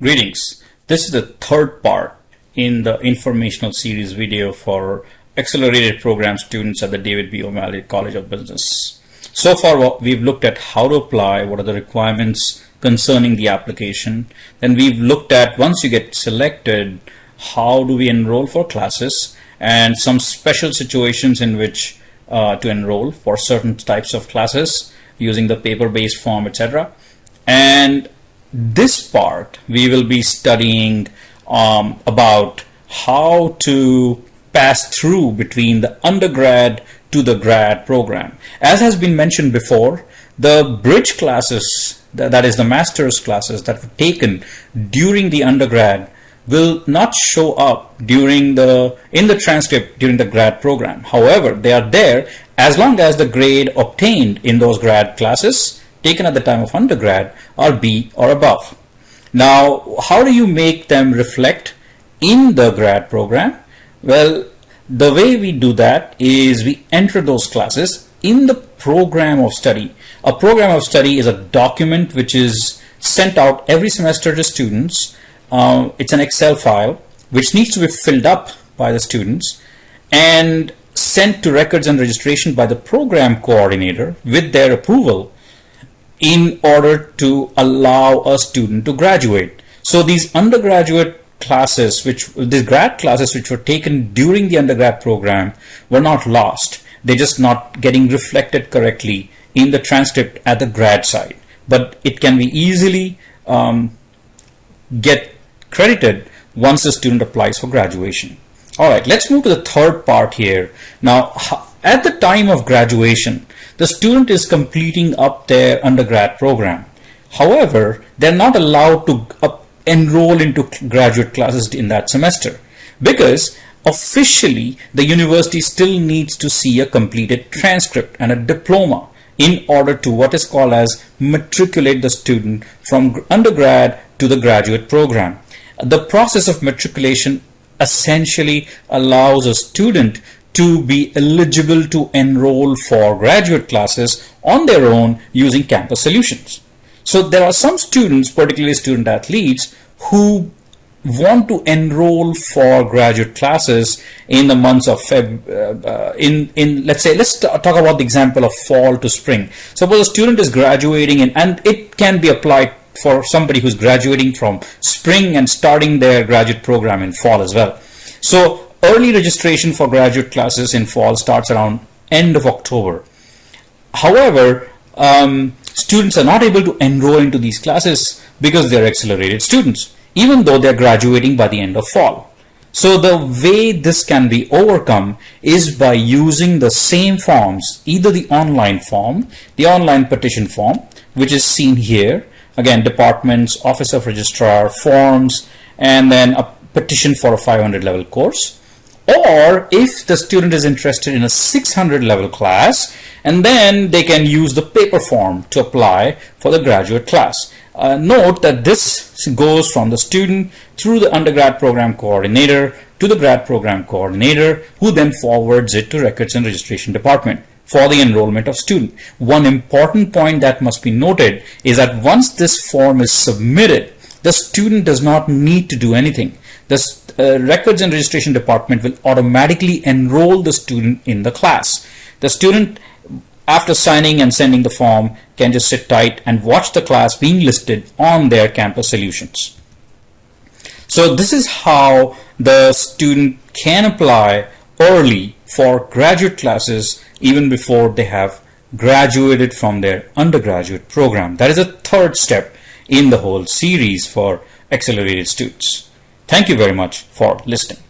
Greetings. This is the third part in the informational series video for accelerated program students at the David B. O'Malley College of Business. So far, we've looked at how to apply, what are the requirements concerning the application. Then we've looked at, once you get selected, how do we enroll for classes and some special situations in which to enroll for certain types of classes using the paper-based form, etc. And this part we will be studying about how to pass through between the undergrad to the grad program. As has been mentioned before, the bridge classes, that is the master's classes that were taken during the undergrad, will not show up in the transcript during the grad program. However, they are there as long as the grade obtained in those grad classes taken at the time of undergrad are B or above. Now, how do you make them reflect in the grad program? Well, the way we do that is we enter those classes in the program of study. A program of study is a document which is sent out every semester to students. It's an Excel file which needs to be filled up by the students and sent to records and registration by the program coordinator with their approval in order to allow a student to graduate. So these undergraduate classes, these grad classes which were taken during the undergrad program, were not lost. They're just not getting reflected correctly in the transcript at the grad side. But it can be easily get credited once the student applies for graduation. Alright, let's move to the third part here. Now, at the time of graduation, the student is completing up their undergrad program. However, they're not allowed to enroll into graduate classes in that semester because officially the university still needs to see a completed transcript and a diploma in order to what is called as matriculate the student from undergrad to the graduate program. The process of matriculation essentially allows a student to be eligible to enroll for graduate classes on their own using campus solutions. So there are some students, particularly student athletes, who want to enroll for graduate classes in the months of let's talk about the example of fall to spring. Suppose a student is graduating and it can be applied for somebody who's graduating from spring and starting their graduate program in fall as well. So early registration for graduate classes in fall starts around end of October. However, students are not able to enroll into these classes because they're accelerated students, even though they're graduating by the end of fall. So the way this can be overcome is by using the same forms, either the online form, the online petition form, which is seen here. Again, departments, office of registrar, forms, and then a petition for a 500 level course. Or if the student is interested in a 600 level class, and then they can use the paper form to apply for the graduate class. Note that this goes from the student through the undergrad program coordinator to the grad program coordinator, who then forwards it to records and registration department for the enrollment of student. One important point that must be noted is that once this form is submitted, the student does not need to do anything. The records and registration department will automatically enroll the student in the class. The student, after signing and sending the form, can just sit tight and watch the class being listed on their campus solutions. So this is how the student can apply early for graduate classes even before they have graduated from their undergraduate program. That is a third step in the whole series for accelerated students. Thank you very much for listening.